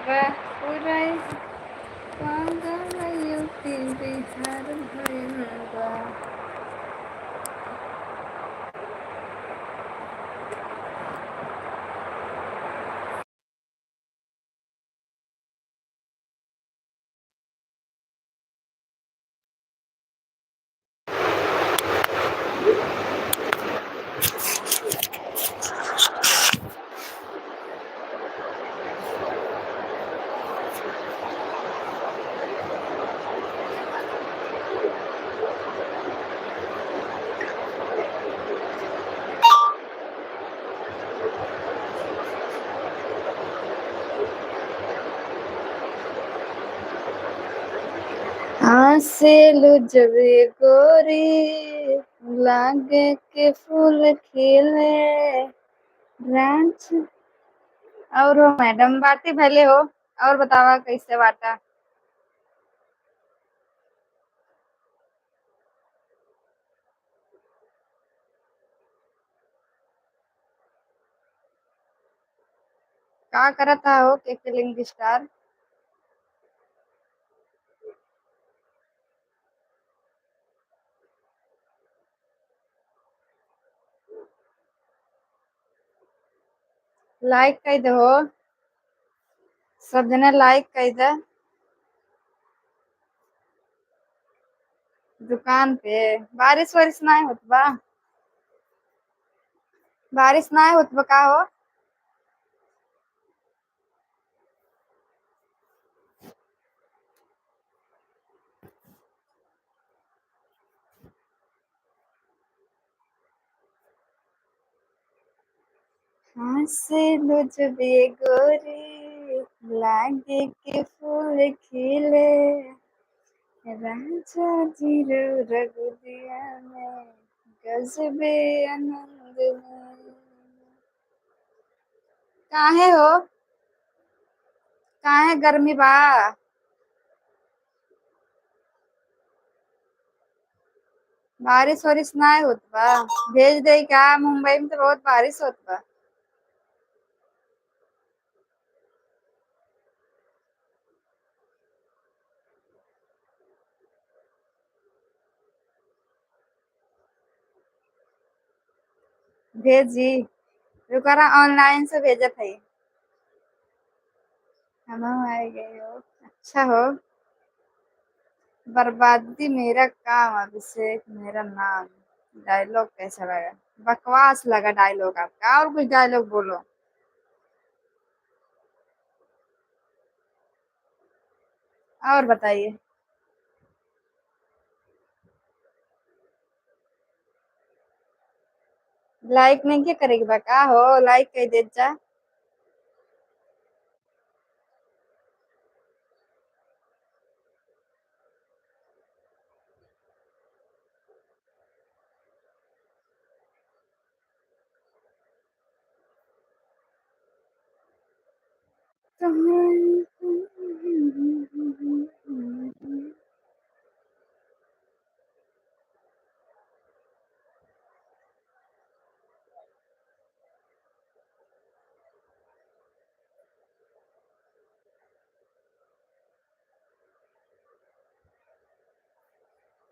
पुराई पागल यूपी बिहार भइल बा। हँसेलु जब गोरी लागे के फूल खिले रांच। और हो मैडम बाती भले हो। और बतावा कैसे बाटा। का करता हो के फिल्म स्टार। लाइक कई दे हो। सब जने लाइक कई दे। दुकान पे बारिश वारिश ना होत बा। बारिश ना होत बा का हो। हँसेलु जब गोरी लागे के फूल खिले राजा जी रघुदिया में गजबे आनंद में। काहे हो। काहे गर्मी बा। बारिश वारिश ना होत बा। भेज दे का मुंबई में तो बहुत बारिश होत बा। भेजी रुकरा ऑनलाइन से भेजत है। हम आ गए हो। अच्छा हो। बर्बादी मेरा काम अभिषेक मेरा नाम। डायलॉग कैसा लगा। बकवास लगा डायलॉग आपका और कुछ डायलॉग बोलो। और बताइए। लाइक नहीं क्या करेगी बा का हो लाइक कह दे जा।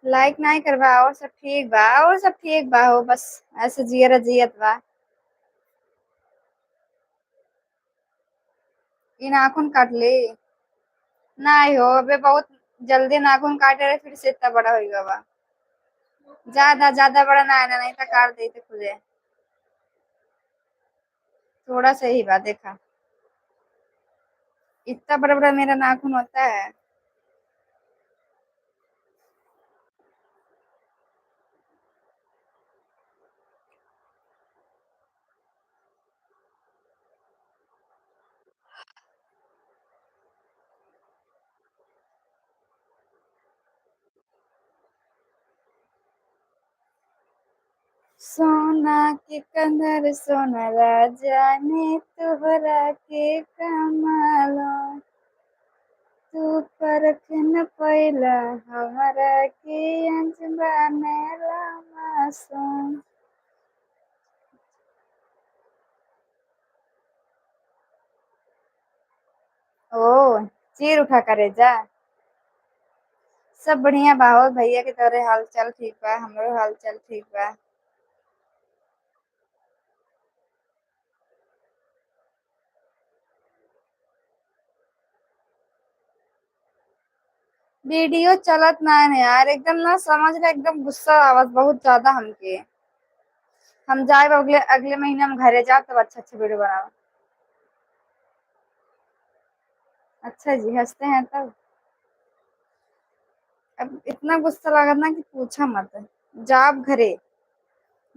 लाइक नहीं करवा और सब ठीक बा और सब ठीक बा हो बस ऐसे जियरा जियत बा। इ नाखून काट ली। नहीं हो अबे बहुत जल्दी नाखून काटे रहे फिर से इतना बड़ा हो गया बा। ज्यादा ज्यादा बड़ा ना आना नहीं तो काट देते खुदे। थोड़ा सा ही बा देखा। इतना बड़ा बड़ा मेरा नाखून होता है। सोना के कंदर सोना राजा ने तोहरा के कमालो तू परख न पैला हमरा के अनजाने मासूम। ओ चीर उठा करे जा। सब बढ़िया बा हो भैया के तोरे हाल चाल ठीक बा, हमरो हाल चाल ठीक बा। वीडियो चलत ना है यार, एकदम ना समझ ले, एकदम गुस्सा आवत बहुत ज्यादा हमके। हम जाए अगले अगले महीने हम घरे जाओ तब अच्छा अच्छा वीडियो बनाओ। अच्छा जी, हंसते हैं तब। अब इतना गुस्सा लगा ना कि पूछा मत। जाब घरे,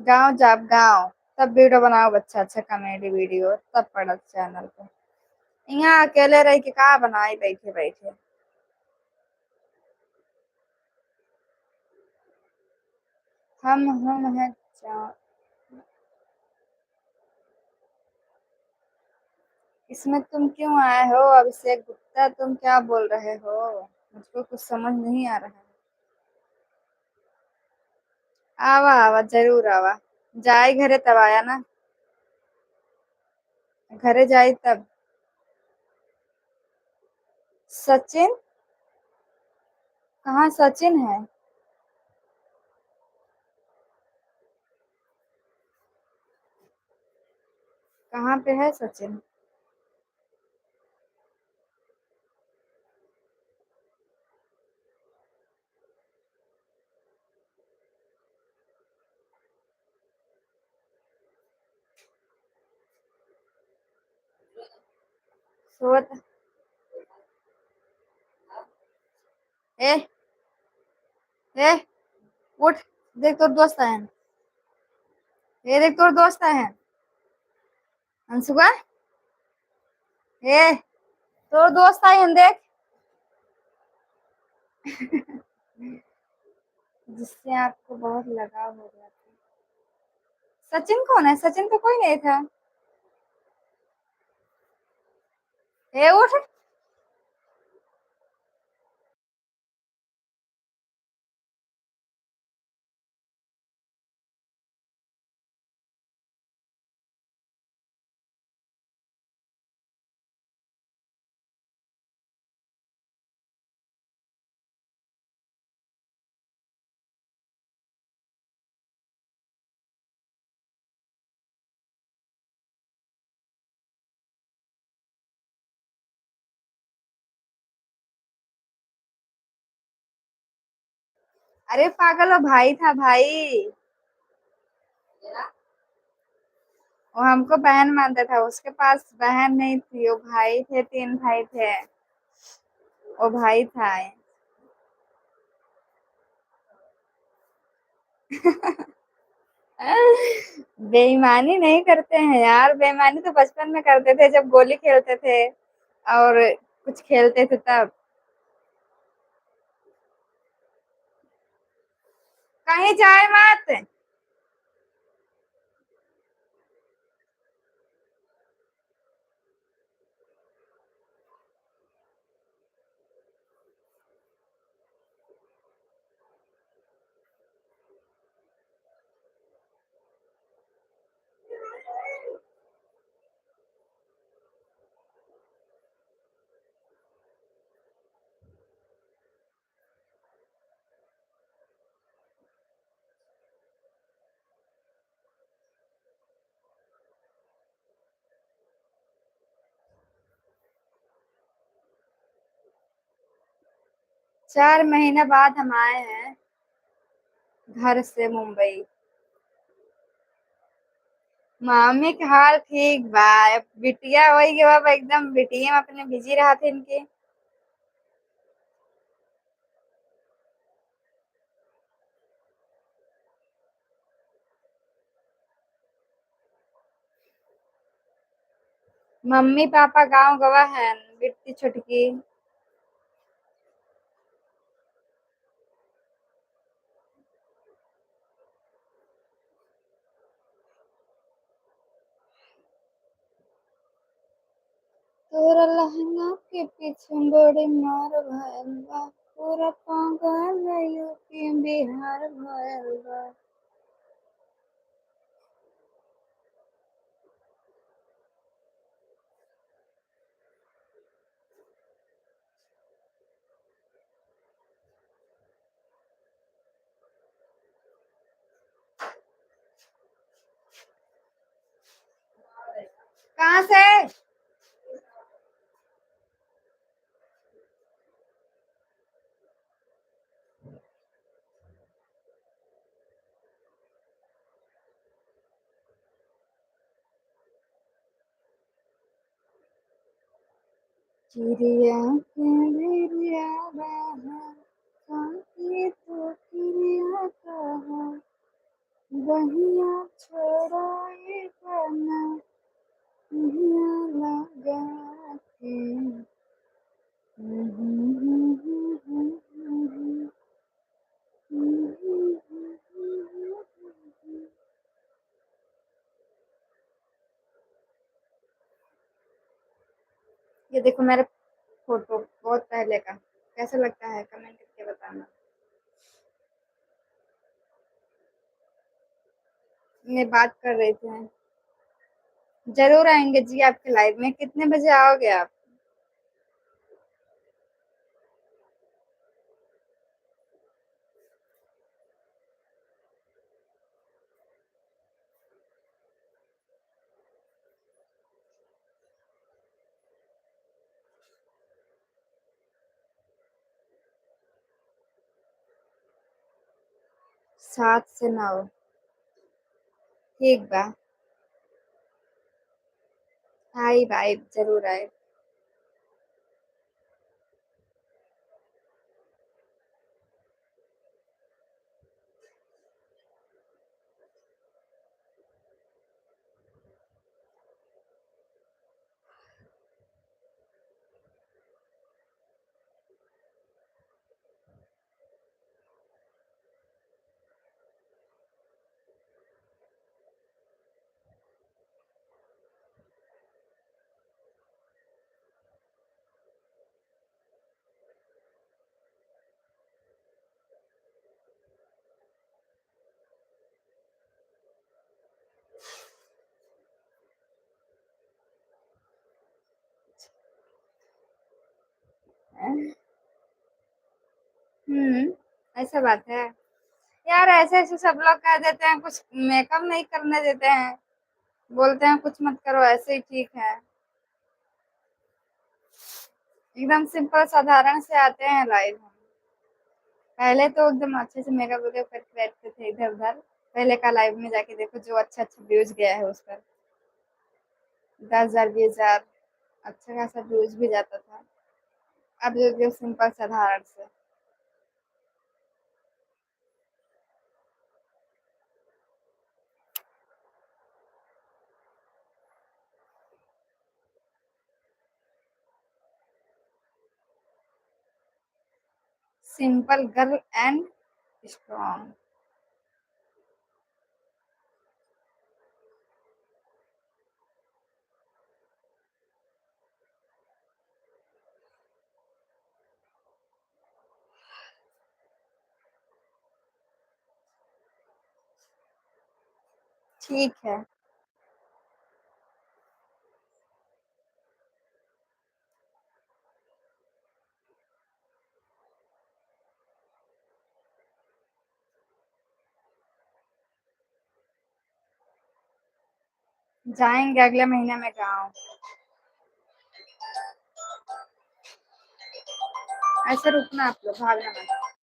गाँव जाब गाँव, तब वीडियो बनाओ अच्छा अच्छा कॉमेडी वीडियो तब पड़त चैनल पे। यहाँ अकेले रह के का बनाई बैठे बैठे। हम है इसमें तुम क्यों आए हो अभिषेक गुप्ता, तुम क्या बोल रहे हो? मुझको कुछ समझ नहीं आ रहा है। आवा आवा जरूर आवा। जाए घरे तब आया ना। घरे जाए तब। सचिन? कहाँ सचिन है? कहाँ पे है सचिन? सोत। ए ए उठ, देख तोर दोस्त आए हैं। ये देख तोर दोस्त आए हैं। अंशुका, ए तोर दोस्त आए हैं देख। जिससे आपको बहुत लगाव हो गया था। सचिन कौन है? सचिन तो कोई नहीं था। ए उठ। 'अरे पागल, वो भाई था भाई। वो हमको बहन मानता था, उसके पास बहन नहीं थी, वो भाई थे, 3 भाई थे। वो भाई था। बेईमानी नहीं करते हैं यार, बेईमानी तो बचपन में करते थे जब गोली खेलते थे और कुछ खेलते थे तब। कहीं जाए मत। 4 महीने बाद हम आए हैं घर से मुंबई। मम्मी के हाल ठीक बा। अब बिटिया वही के बाबा एकदम बिटिया में अपने बिजी रहा थे इनके। मम्मी पापा गाँव गवा है, बिट्टी छुटकी। तोरा लहंगा के पीछे बड़ी मार भयल बा, पूरा पागल यूपी बिहार भयल बा। कहाँ से? चिड़िया के बिरिया बहा, काहे तो चिड़िया कहा, बहिया छोड़ाए बना, हिया लगा के। ये देखो मेरा फोटो बहुत पहले का, कैसा लगता है कमेंट करके बताना। मैं बात कर रहे थे, जरूर आएंगे जी आपके लाइव में। कितने बजे आओगे आप? 7 से 9। ठीक बा। आई भाई जरूर आए। ऐसा बात है। यार ऐसे ऐसे सब लोग कह देते हैं, कुछ मेकअप नहीं करने देते हैं, बोलते हैं कुछ मत करो, ऐसे ही ठीक है। एकदम सिंपल साधारण से आते हैं लाइव। पहले तो एकदम अच्छे से मेकअप वेकअप करके बैठते थे इधर उधर। पहले का लाइव में जाके देखो, जो अच्छा अच्छा व्यूज गया है उस पर। 10,000 20,000 अच्छा खासा व्यूज भी जाता था। अब जो एकदम सिंपल साधारण से। Simple girl and strong. ठीक है। जाएंगे अगले महीने में गाँव। ऐसे रुकना आप लोग, भागना मत।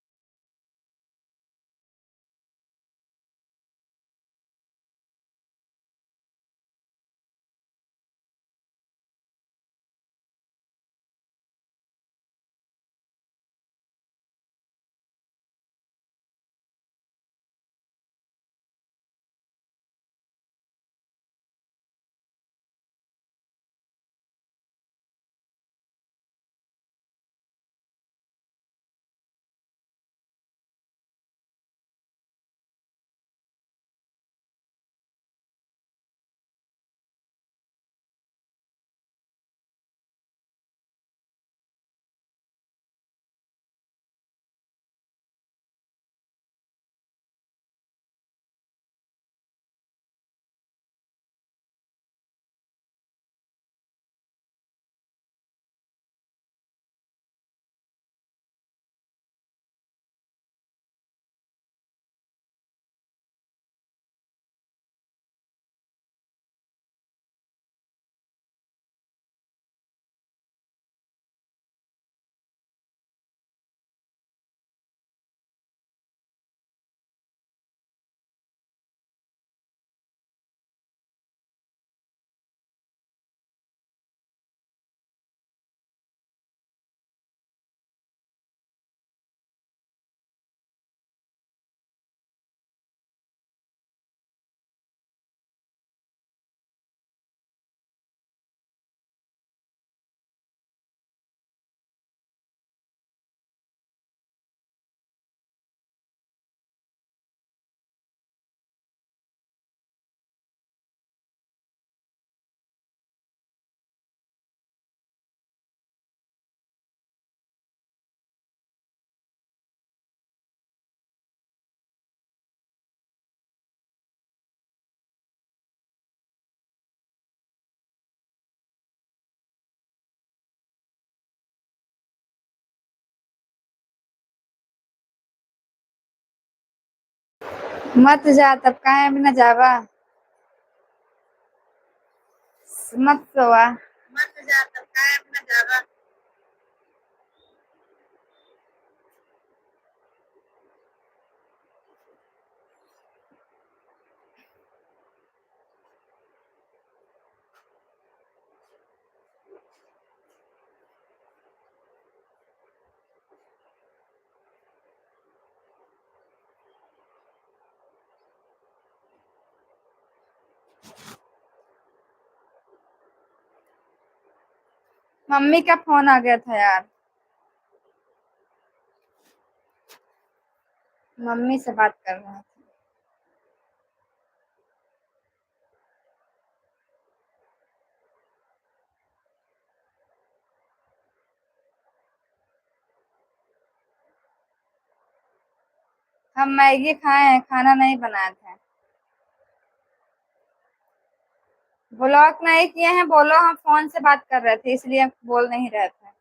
मत जा तब काहे भी न जावा। मत सोवा। मत जा तब काहे भी न जावा। मम्मी का फोन आ गया था यार। मम्मी से बात कर रहा था। हम मैगी खाए हैं, खाना नहीं बनाए थे। ब्लॉक नहीं किए हैं, बोलो हम फोन से बात कर रहे थे इसलिए बोल नहीं रहे थे।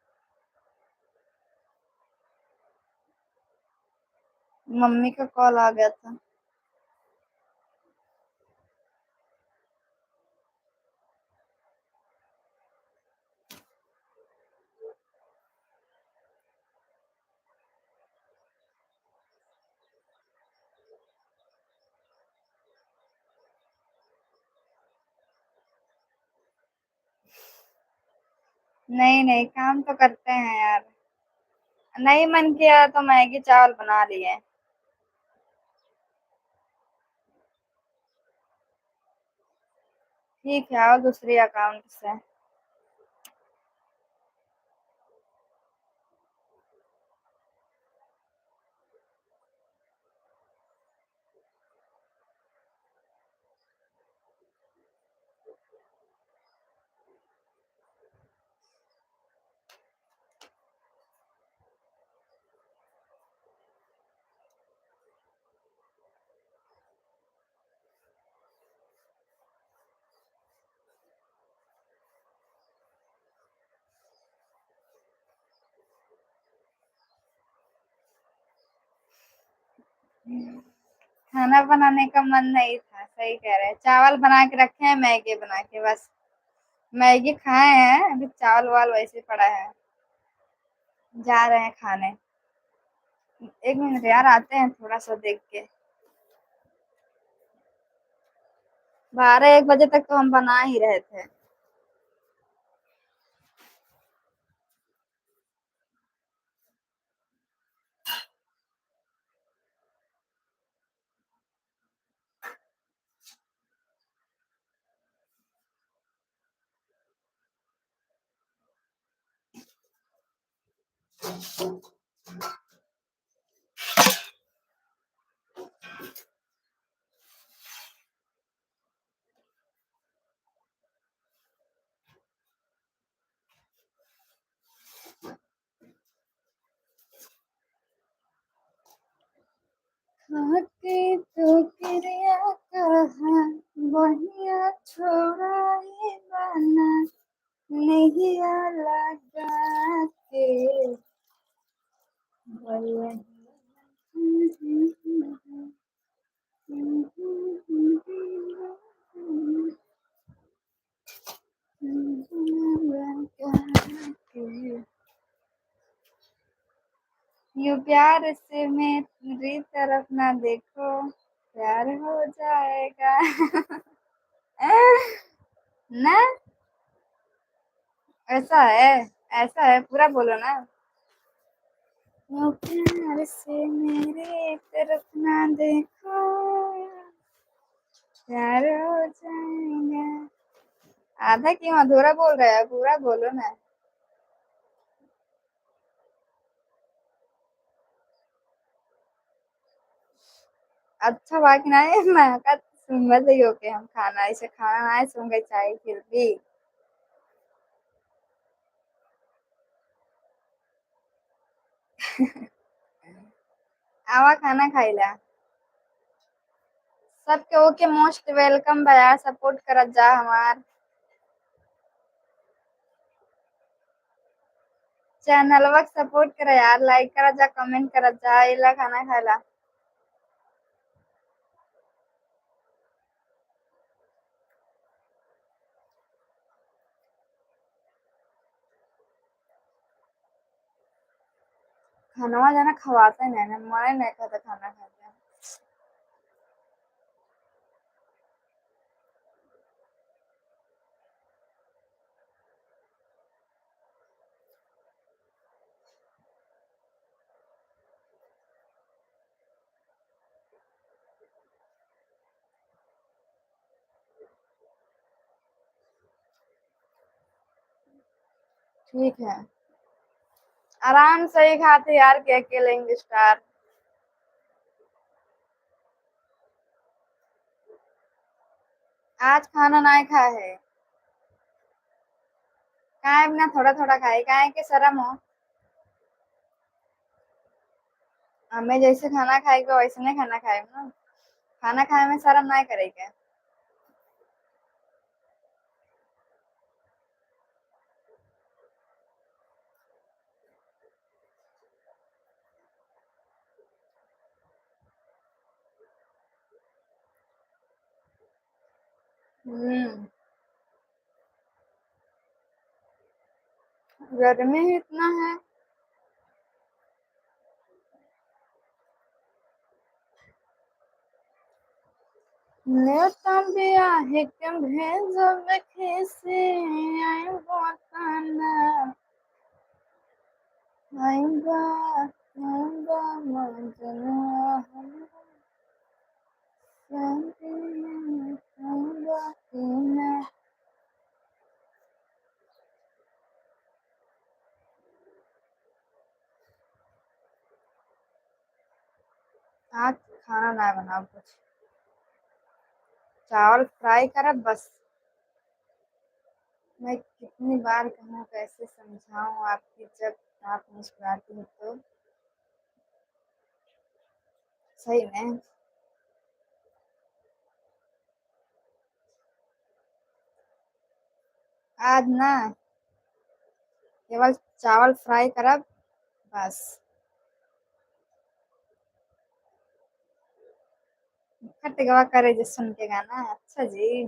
मम्मी का कॉल आ गया था। नहीं नहीं, काम तो करते हैं यार। नहीं मन किया तो मैगी चावल बना लिए। ठीक है, आओ दूसरी अकाउंट से। खाना बनाने का मन नहीं था, सही कह रहे हैं। चावल बना के रखे हैं, मैगी बना के बस। मैगी खाए हैं, अभी चावल वाल वैसे पड़ा है। जा रहे हैं खाने। एक मिनट यार, आते हैं थोड़ा सा देख के। 12-1 बजे तक तो हम बना ही रहे थे। खाके तो क्रिया कहा, बहिया छोड़ाई बना, नैया लगा के बहिया। यूं प्यार से मेरी तरफ ना देखो, प्यार हो जाएगा। ना, ऐसा है। ऐसा है, पूरा बोलो ना। यूं प्यार से मेरी तरफ ना देखो, प्यार हो जाएगा। आधा क्यों अधूरा बोल रहा है, पूरा बोलो ना। अच्छा बाकी नहीं, मैं का सुनवा ही हो के हम खाना ऐसे खाना नहीं सुन गए चाहे फिर भी। आवा खाना खाइला। सबके ओके, मोस्ट वेलकम बा यार, सपोर्ट करत जा हमार चैनलवा के सपोर्ट करे यार, लाइक करा जा, कमेंट करा जा, इला खाना खाइला। खाना जाना खवाते नहीं ना, मैं नहीं खाता खाना खाते। ठीक है, आराम से ही खाते यार, के अकेले स्टार। आज खाना नहीं खाए है, काहे बिना थोड़ा थोड़ा खाए, काहे के शर्म हो। हमें जैसे खाना खाएगा वैसे नहीं खाना खाए ना, खाना खाए में शर्म नहीं करेगा। हम्म। गर्मी ही इतना है। लेता बिया है कम भेजब कैसे, आई बताना, आईबा आईबा मजना हमरा, शादी में आईबा कि ना। आज खाना ना बनाओ कुछ, चावल फ्राई करब बस। मैं कितनी बार कहूँ, कैसे समझाऊं आपकी, जब आप मुस्कुराती हो तो। सही में। आज ना केवल चावल फ्राई करब बस। खटगवा करे जो सुन के गाना, अच्छा जी।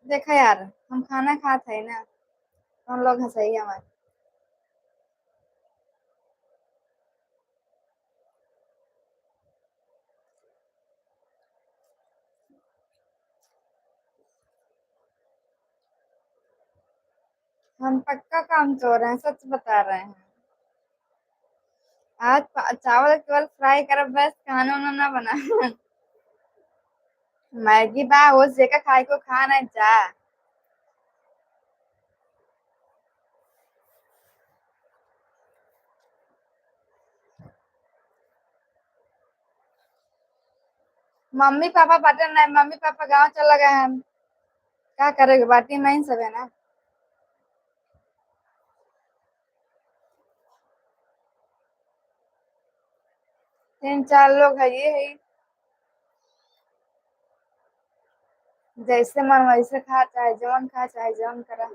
देखा यार, हम खाना खाते है ना, हम लोग हंसाई हमारे। हम पक्का काम चोर हैं, सच बता रहे हैं। आज चावल केवल फ्राई करब बस, खाना वाना ना बना। मैगी बा वो जेका खाए को खा नहीं जा। मम्मी पापा बटन नहीं, मम्मी पापा गाँव चला गए हैं। क्या करेगा, बाटी में ही सब है ना। 3 4 लोग है ये है। जैसे मन वैसे खा, चाहे जवन खा चाहे जवन करा।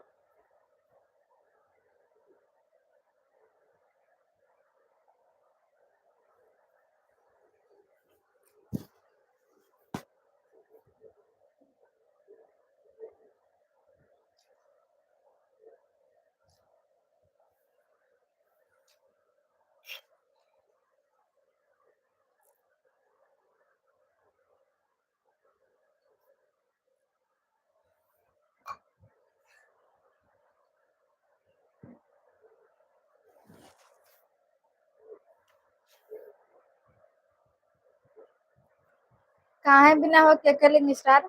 काहे बिना हो के करेंगे स्टार,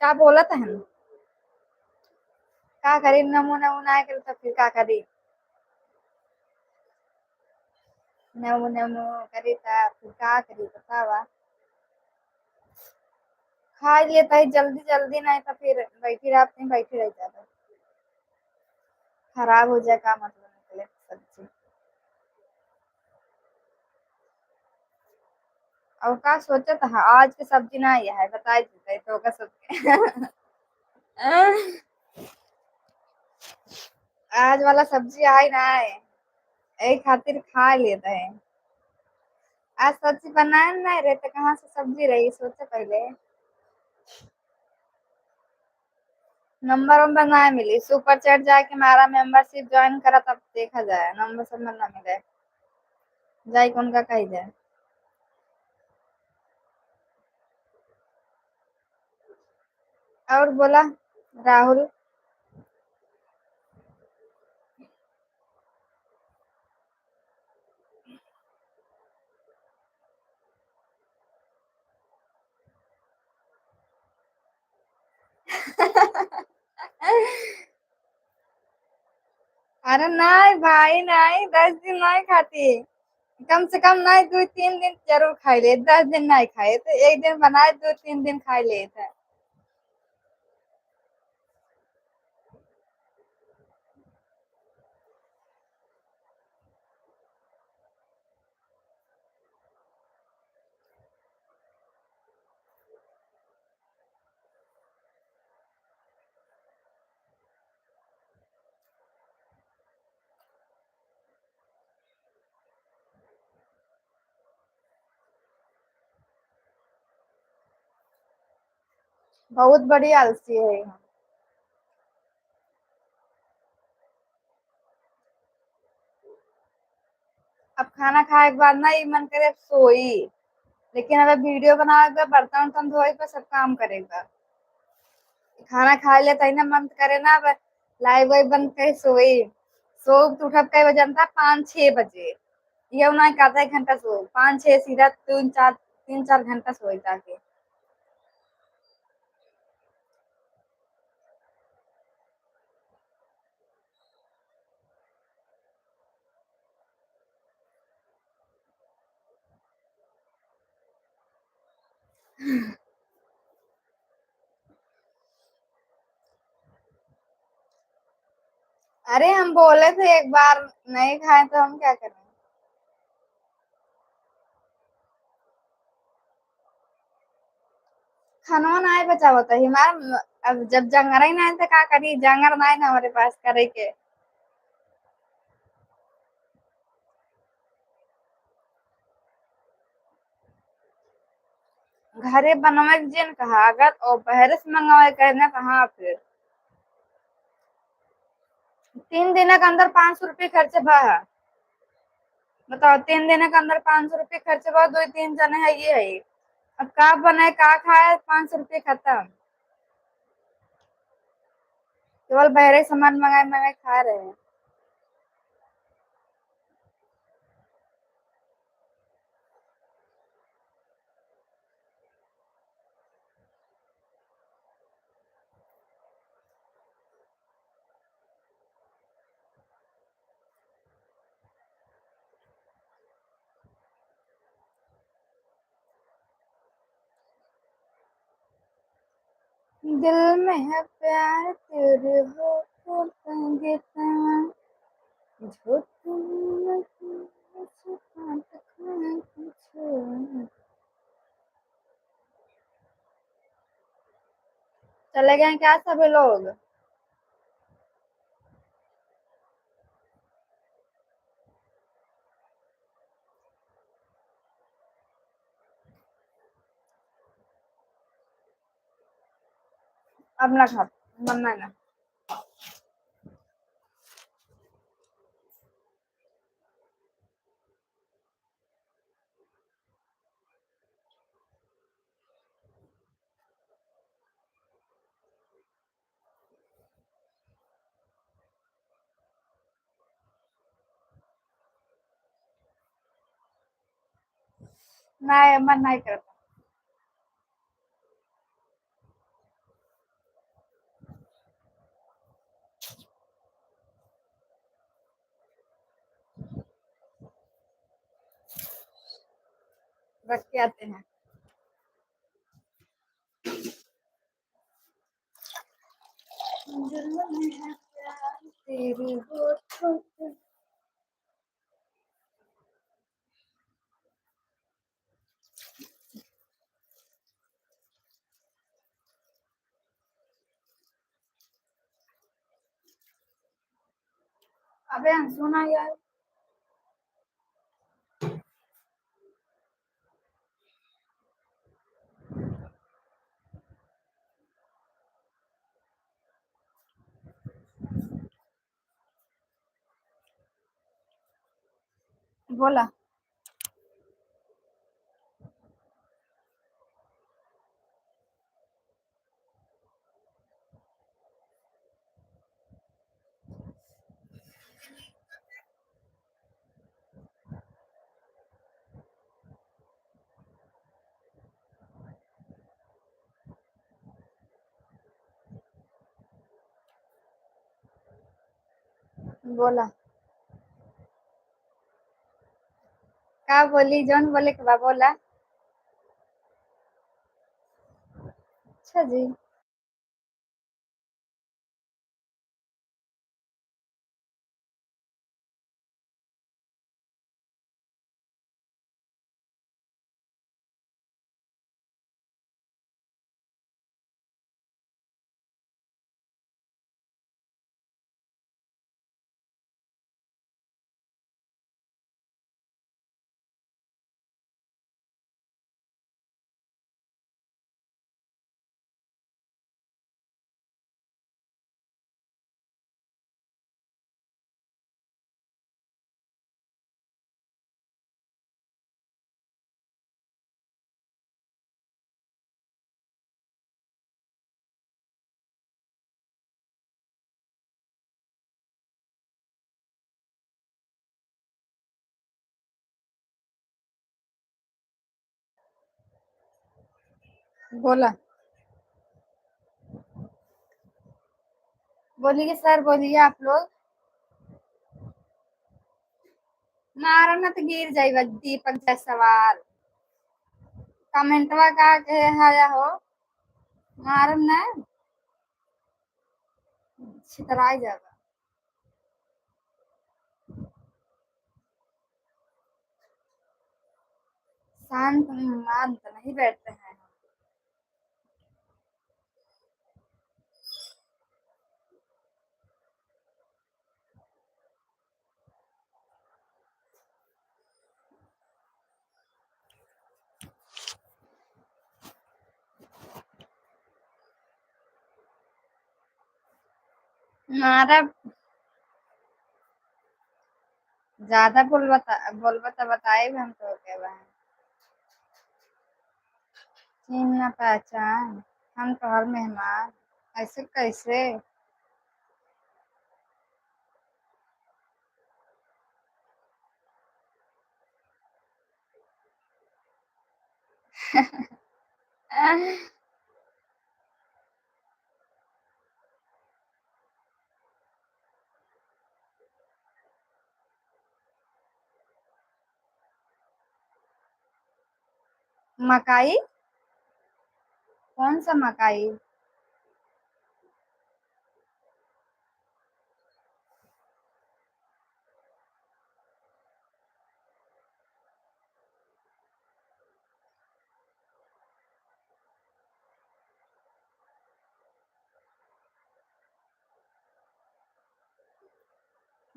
का बोला था हम। का करी, नमो नमो ना करे तो फिर का करी। नमो नमो करी था फिर का करी बतावा। खा लेता है जल्दी जल्दी, नहीं तो फिर बैठी रात में बैठी रह जाता। खराब हो जाए का मतलब निकले सब्जी। और का सोचा था आज की सब्जी ना ये है, बता देते तो का सोच। आज वाला सब्जी आई ना है, एक खातिर खा लेते हैं। आज सब्जी बनाए नहीं रहे तो कहाँ से सब्जी रही, सोचे पहले। नंबर वंबर ना मिली, सुपर चैट जाके मारा, मेंबरशिप ज्वाइन करा, तब देखा जाए, नंबर सब ना मिले जाए कौन का कही जाए। और बोला राहुल। अरे नहीं भाई नहीं, 10 दिन नहीं खाती, कम से कम नहीं 2-3 दिन जरूर खाई ले, 10 दिन नहीं खाए तो एक दिन बनाए 2-3 दिन खाई ले थे। बहुत बड़ी आलसी है हम। अब खाना खाए के बाद ना ये मन करे सोई, लेकिन अगर वीडियो बनाएगा, बर्तन उर्तन धोए पर सब काम करेगा। खाना खा ले तही ना मन करे ना, अब लाइव वाइव बंद करे सोई। सो तो उठब कई बजे था, 5-6 बजे। ये ना कहता 1 घंटा सो, 5-6 सीधा 3-4 घंटा सोई जाके। अरे हम बोले थे एक बार, नहीं खाए तो हम क्या करें। खाना नहीं बचा होता हमारा, अब जब जंगरा ही नहीं था, क्या करी, जंगर नहीं ना हमारे पास करे के। घरे बनवे के जिन कहा, अगर और बाहर से मंगवाए कहना कहाँ फिर। 3 दिन के अंदर 500 रुपये खर्च भा। बताओ, 3 दिन के अंदर 500 रुपये खर्च भा, 2-3 जने है ये है। अब का बनाए का खाए, 500 रुपये खत्म। केवल बहरे सामान मंगाए मंगाए खा रहे हैं। दिल में है प्यार तेरे होठों संगीता, जो तुम छुपा कुछ। चले गए क्या सभी लोग। अब ना खा, मरना ना। नहीं मन नहीं करता। रख के आते हैं। दिल में है प्यार तेरे होठों पे। अबे सुना यार। बोला। बोला। का बोली जौन बोले के बा बोला। अच्छा जी। बोला। बोलिए सर, बोलिए आप लोग। मारम ना तो गिर जाइबा दीपक जैसा सवाल। कमेंटवा का के हाया हो। मारम ना। छितराई जाबा। शांत मान तो नहीं बैठते हैं। मारा। ज्यादा बोलबा तो बताए हम तो के बा। चिन्ह न पहचान। हम तोहर मेहमान। ऐसे कैसे। मकाई। कौन सा मकाई।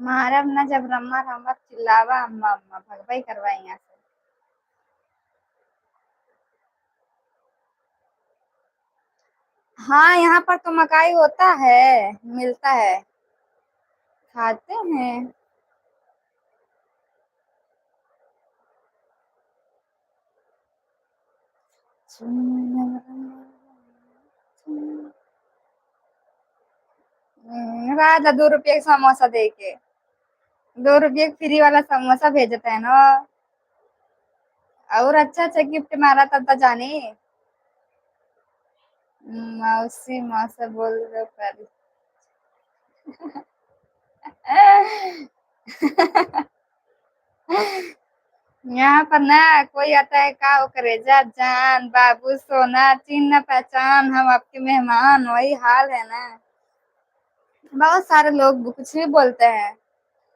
मारब ना जब रम्मा रम्मा चिल्लावा अम्मा अम्मा भगवाई करवा यहाँ से। हाँ, यहाँ पर तो मकाई होता है, मिलता है। खाते हैं। राजा 2 रुपये का समोसा दे के। 2 रुपये फ्री वाला समोसा भेजते हैं ना। और अच्छा अच्छा गिफ्ट मारा तब तो जानी। मौसी मौसा बोल रहे पर। यहाँ पर ना कोई आता है का करेजा जान बाबू सोना चिन्ह पहचान हम आपके मेहमान वही हाल है ना। बहुत सारे लोग कुछ भी बोलते हैं।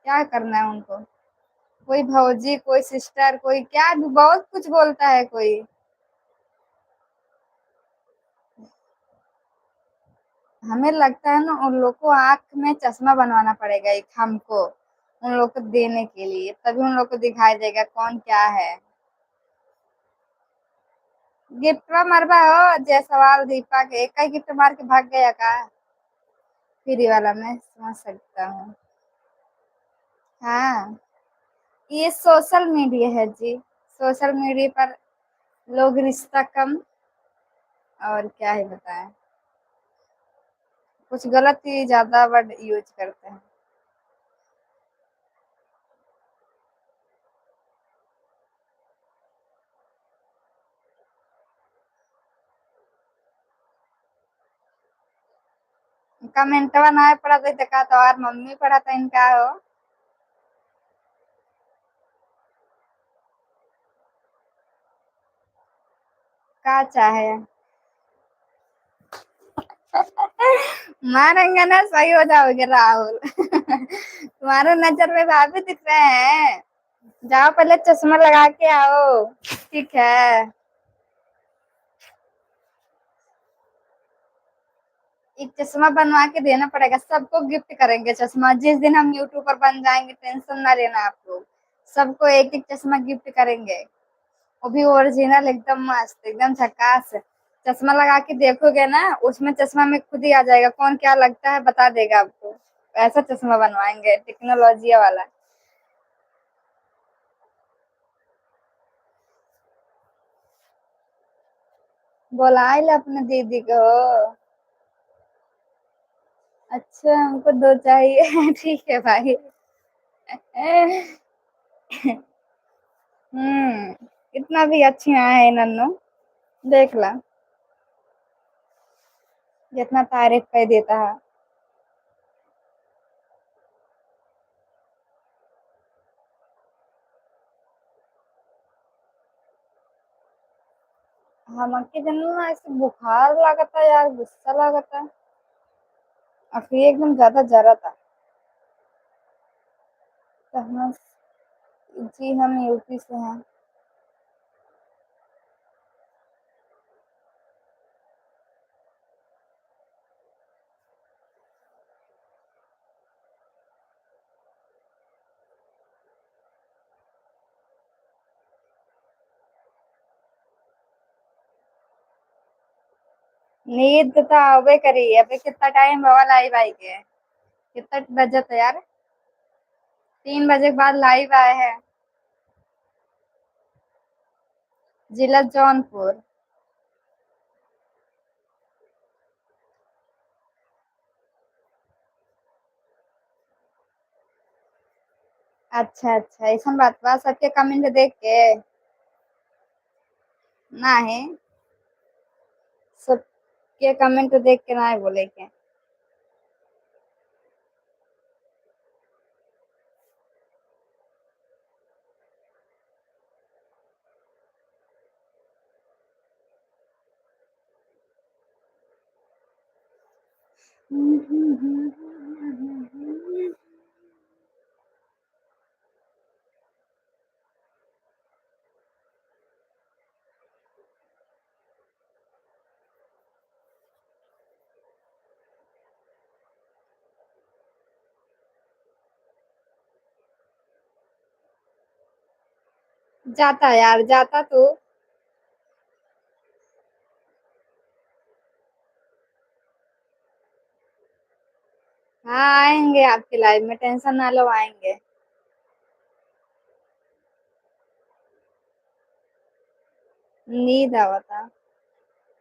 क्या करना है उनको। कोई भौजी कोई सिस्टर कोई क्या बहुत कुछ बोलता है कोई। हमें लगता है ना उन लोग को आंख में चश्मा बनवाना पड़ेगा एक हमको। उन लोग को देने के लिए तभी उन लोग को दिखाई देगा कौन क्या है। गिफ्टवा मरबा हो जयसवाल दीपा के एक ही गिफ्ट मार के भाग गया का। फ्री वाला मैं समझ सकता हूँ। हाँ। ये सोशल मीडिया है जी। सोशल मीडिया पर लोग रिश्ता कम और क्या ही बताएं, कुछ गलत ही ज्यादा वर्ड यूज करते हैं। कमेंटवा ना पढ़ा तो का तो और मम्मी पढ़ा था इनका हो। का चाहे मारेंगे ना, सही हो जाओगे राहुल। तुम्हारे नजर में भाभी दिख रहे हैं। जाओ पहले चश्मा लगा के आओ। ठीक है। एक चश्मा बनवा के देना पड़ेगा, सबको गिफ्ट करेंगे चश्मा जिस दिन हम यूट्यूबर बन जाएंगे, टेंशन ना लेना आप लोग। सबको एक एक चश्मा गिफ्ट करेंगे, वो भी ओरिजिनल एकदम मस्त एकदम झकास। चश्मा लगा के देखोगे ना, उसमें चश्मा में खुद ही आ जाएगा कौन क्या लगता है, बता देगा आपको। ऐसा चश्मा बनवाएंगे टेक्नोलॉजी वाला। बुला ले अपने दीदी को। अच्छा हमको दो चाहिए। ठीक है भाई। इतना भी अच्छी ना है नन्नू। देख ला जितना तारीफ कर देता है। हमके जनू ना ऐसे बुखार लागता यार, गुस्सा लागता। और फिर एकदम ज्यादा जरा था। तो हम, जी हम यूपी से हैं। नींद तो आवे करी अबे, कितना टाइम हुआ लाइव आई के। कितना बजे था यार। 3 बजे के बाद लाइव आए हैं। जिला जौनपुर। अच्छा अच्छा, ऐसा बात बा सबके कमेंट देख के। ना है, सबके कमेंट देख के ना है बोले के। जाता यार जाता तू। हाँ आएंगे आपके लाइव में, टेंशन ना लो आएंगे। नींद आवता।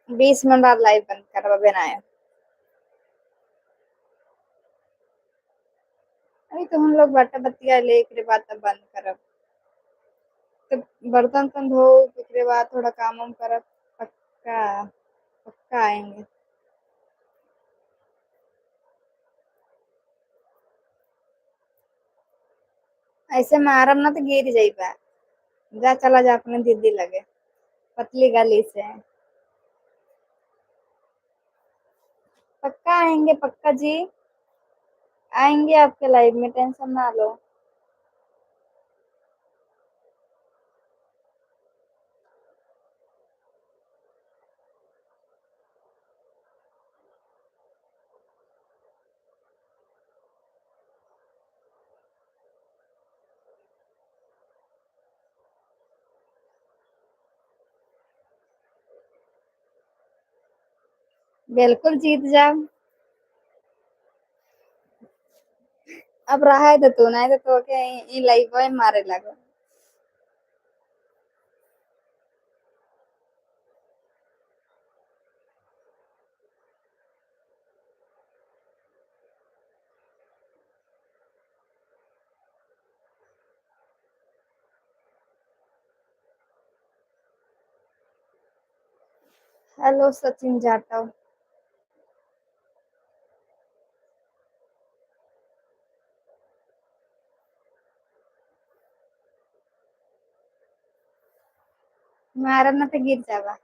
20 मिनट बाद लाइव बंद करवा बनाए। अभी तो हम लोग बटा बतिया ले एकरे बाद तब बंद करब। तो बर्तन तन धो एकरे बाद थोड़ा काम वाम करब। पक्का। पक्का आएंगे। ऐसे मारम ना तो गिर जाइबा। जा चला जा अपने दीदी लगे, पतली गली से। पक्का आएंगे पक्का जी। आएंगे आपके लाइव में, टेंशन ना लो। बिल्कुल जीत जाओ। अब रहा है तो तू नहीं तो के ई लाइव में मारे लगो। हेलो सचिन जाटव। मारा ना तो गिर जावा।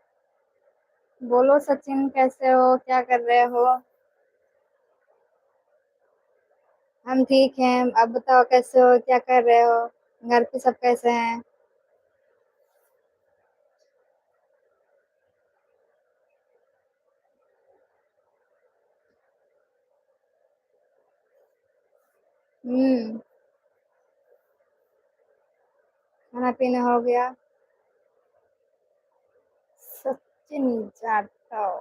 बोलो सचिन, कैसे हो, क्या कर रहे हो? हम ठीक हैं। अब बताओ कैसे हो, क्या कर रहे हो? घर पे सब कैसे हैं? हम्म। खाना पीना हो गया। सचिन जाटव।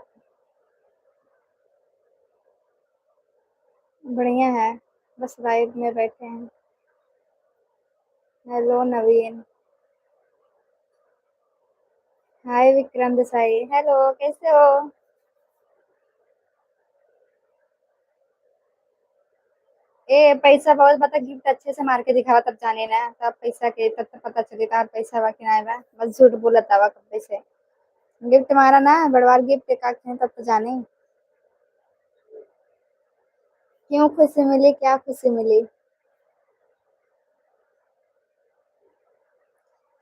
बढ़िया है। बस लाइव में बैठे हैं। हेलो नवीन। हाय विक्रम देसाई, हेलो कैसे हो? ए पैसा बहुत बता, गिफ्ट अच्छे से मार के दिखावा तब जाने ना, तब पैसा के तब तो पता चली तार पैसा बा कि ना बा। बस झूठ बोलत हवा कब पैसे। गिफ्ट मारा ना, बड़वार गिफ्ट का थे तब तो जाने। क्यों खुशी मिली, क्या खुशी मिली?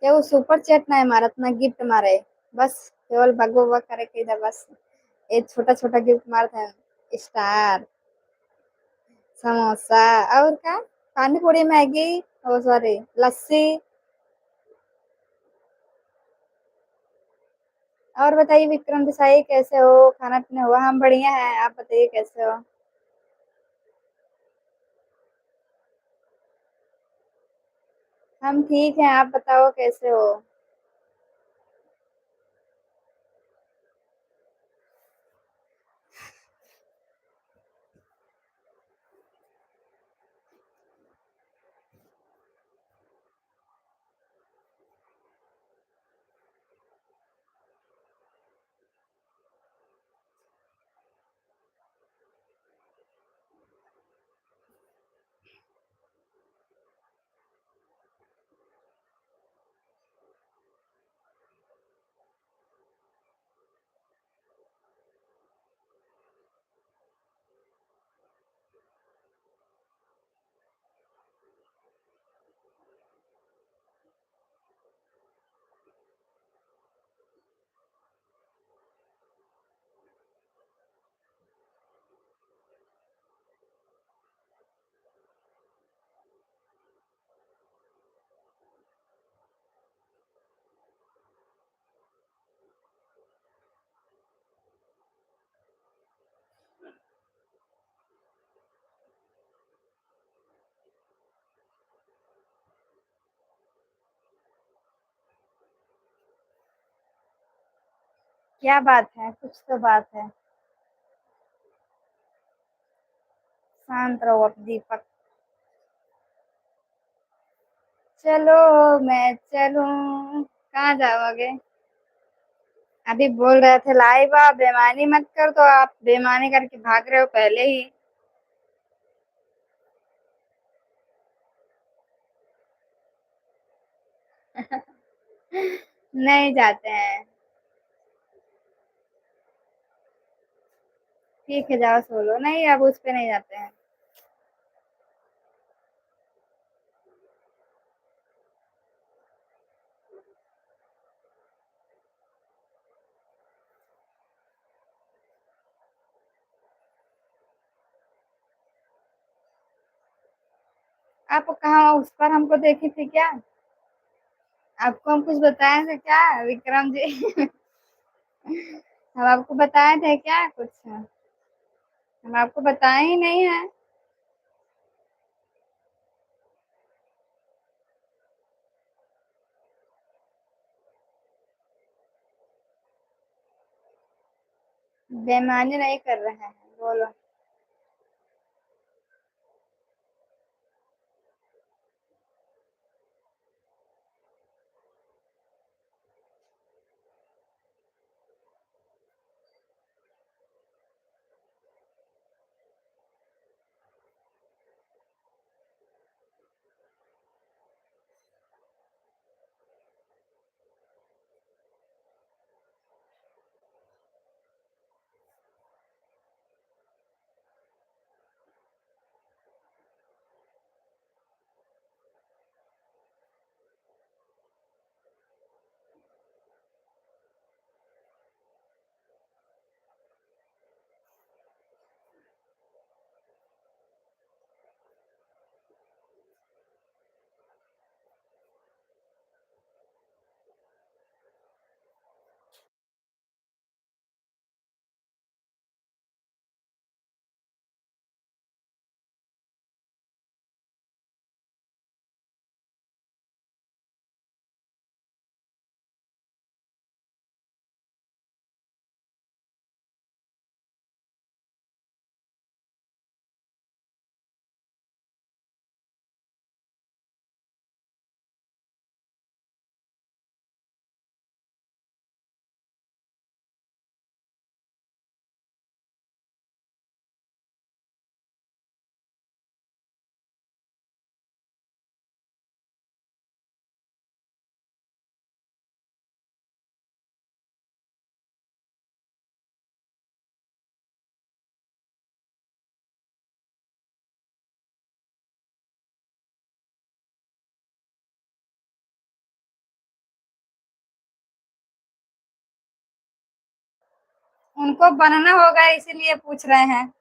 क्या वो सुपर चैट ना है मारा, ना गिफ्ट मारे। बस केवल भगवा करे के इधर बस। ये छोटा छोटा गिफ्ट मारते हैं। स्टार, समोसा, और क्या? पानी पूरी, मैगी, ओ सॉरी लस्सी। और बताइए विक्रम देसाई, कैसे हो, खाना पीना हुआ? हम बढ़िया है, आप बताइए कैसे हो? हम ठीक हैं, आप बताओ कैसे हो? क्या बात है, कुछ तो बात है। शांत रहो अब दीपक। चलो, मैं चलूं, कहाँ जाओगे? अभी बोल रहे थे लाइव, आप बेईमानी मत कर, तो आप बेईमानी करके भाग रहे हो पहले ही। नहीं जाते हैं। ठीक है जाओ सो लो। नहीं, अब उस पे नहीं जाते हैं। आप कहाँ उस पर हमको देखी थी क्या? आपको हम कुछ बताए थे क्या विक्रम जी? हम आपको बताए थे क्या कुछ? हम आपको बताए ही नहीं है। बेईमानी नहीं कर रहे हैं, बोलो। उनको बनना होगा इसीलिए पूछ रहे हैं।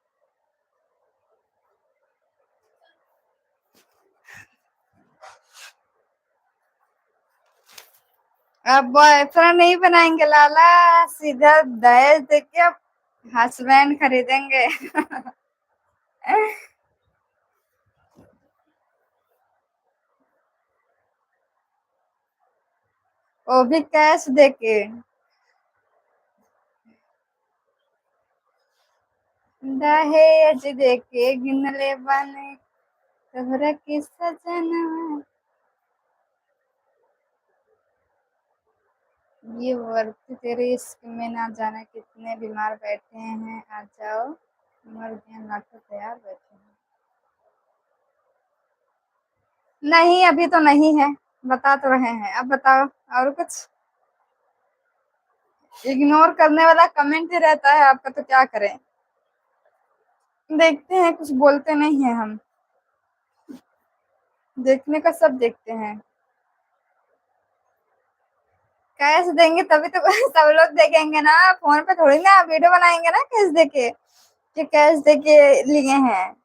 अब बॉयफ्रेंड नहीं बनाएंगे लाला, सीधा दहेज देके हस्बैंड खरीदेंगे। वो भी कैश देके। दहेज देके गिनले बने तोहरा के सजनवा। ये वर्दी तेरे इश्क में ना जाने कितने बीमार बैठे हैं, आ जाओ मर गए लाखों तैयार बैठे हैं। नहीं अभी तो नहीं है, बता तो रहे हैं, अब बताओ और कुछ। इग्नोर करने वाला कमेंट ही रहता है आपका, तो क्या करें। देखते हैं, कुछ बोलते नहीं है हम, देखने का सब देखते हैं। कैश देंगे तभी तो सब लोग देखेंगे ना, फोन पे थोड़ी ना वीडियो बनाएंगे ना कैश देके कि कैश देके लिए हैं।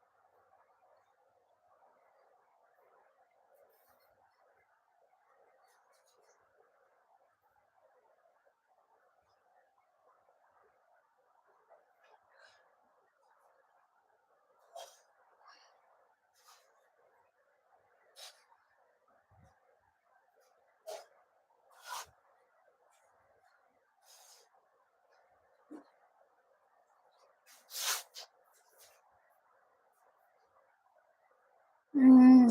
हम्म।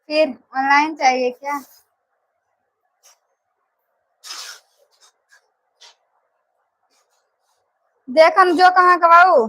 फिर ऑनलाइन चाहिए क्या। देख हम जो कहाँ गवाऊ।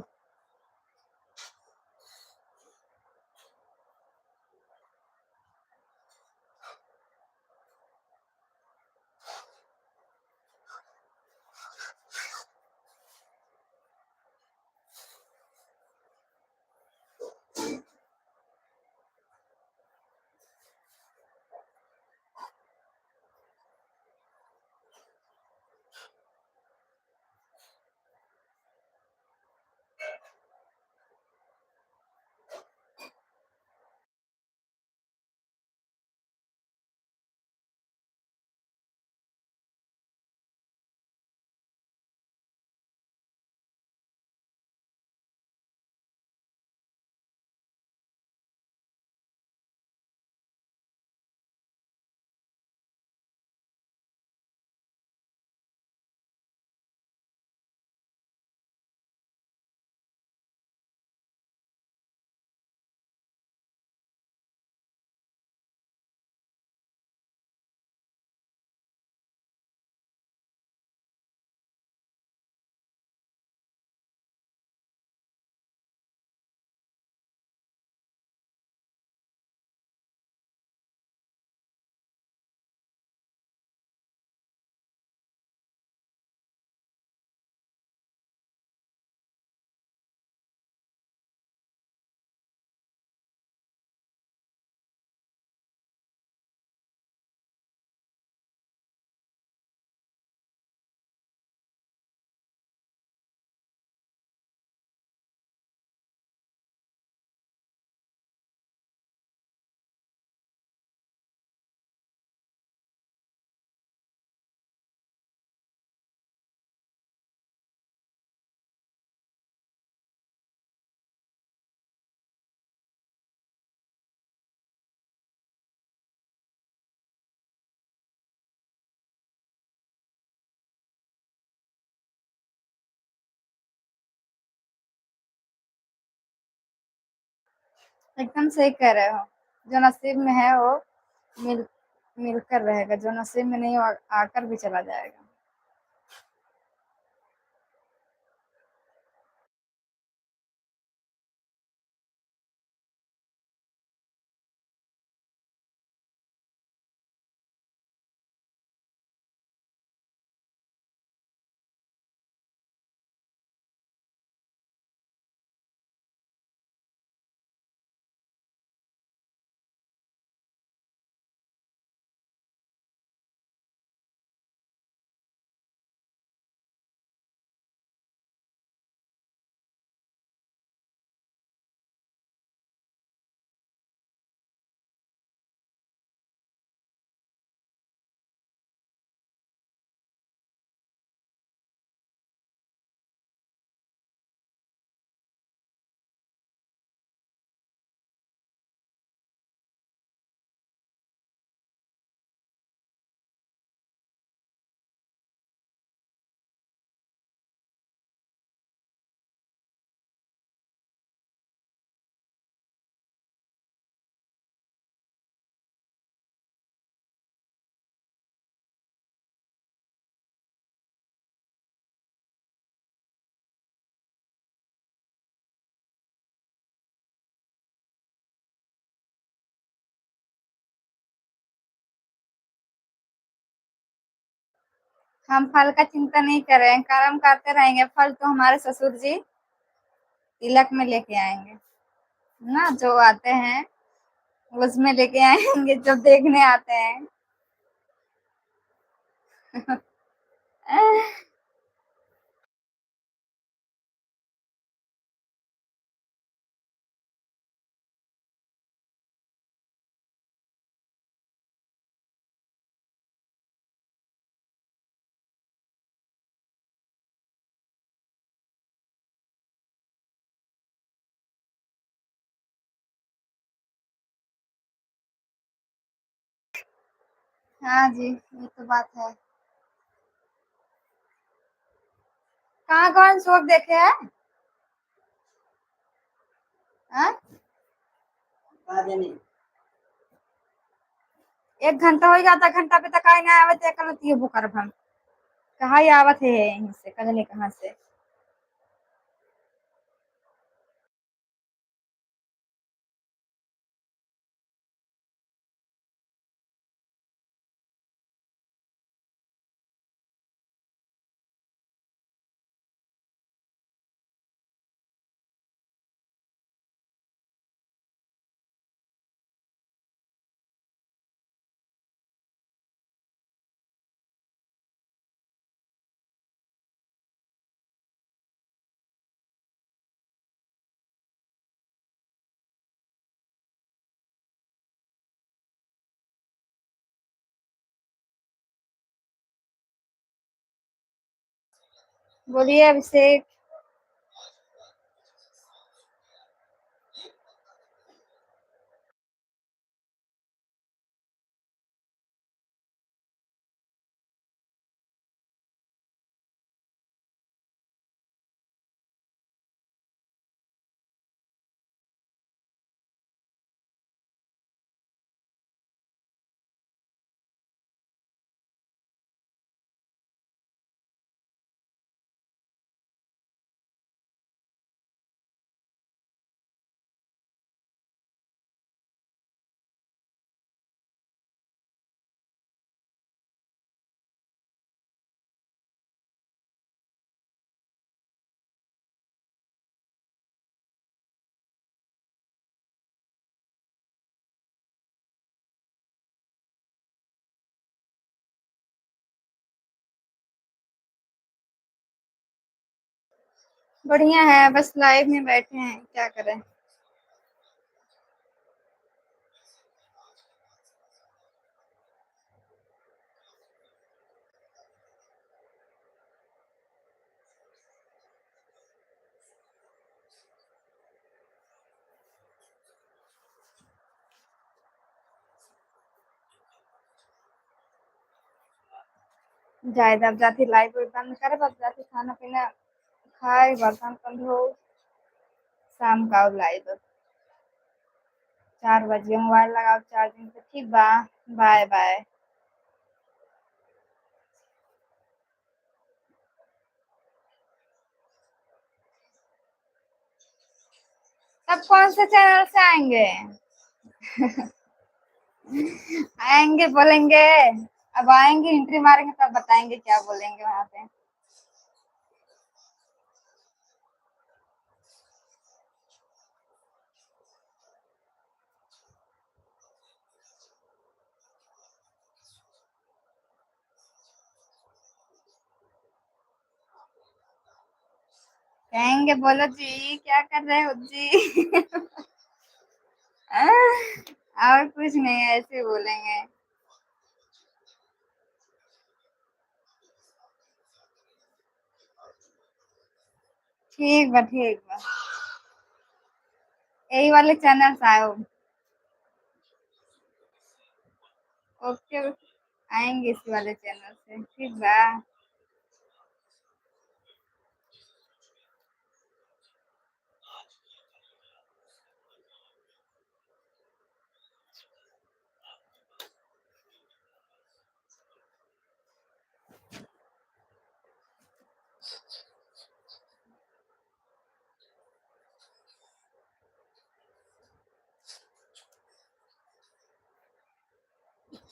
एकदम सही कह रहे हो, जो नसीब में है वो मिल मिलकर रहेगा, जो नसीब में नहीं आकर भी चला जाएगा। हम फल का चिंता नहीं कर रहे हैं, कर्म करते रहेंगे, फल तो हमारे ससुर जी तिलक में लेके आएंगे ना, जो आते हैं उसमें लेके आएंगे, जब देखने आते हैं। हाँ जी, ये तो बात है। कहाँ कौन शो देखे हैं? हाँ? 1 घंटा हो गया, आधा घंटा पे तक आई ना आवत है, कल होती है बुकर हम कहाँ ही आवत है यहीं से, कल नहीं कहाँ से। बोलिए अभिषेक। बढ़िया है, बस लाइव में बैठे हैं, क्या करें। जायदा अब जाती लाइव बंद करे, अब जाती खाना पीना खाए, बर्तन धो, शाम का लाइव 4 बजे मोबाइल लगाओ चार्जिंग पे। ठीक बा, बाय बाय। तब कौन से चैनल से आएंगे? आएंगे बोलेंगे, अब आएंगे एंट्री मारेंगे तब बताएंगे क्या बोलेंगे वहां पे। कहेंगे बोलो जी क्या कर रहे हो जी। और कुछ नहीं, ऐसे बोलेंगे। ठीक बा, ठीक बा। यही वाले चैनल से आओ। ओके, आएंगे इसी वाले चैनल से। ठीक बा।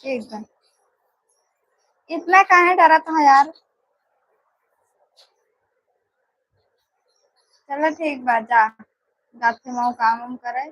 ठीक बा। इतना काहे डरा था यार। चलो ठीक बा, जा जाते मऊ काम वाम करे।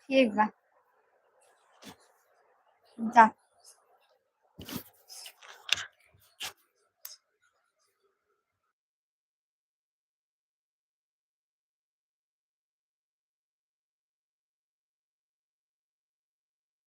ठीक बा, जा।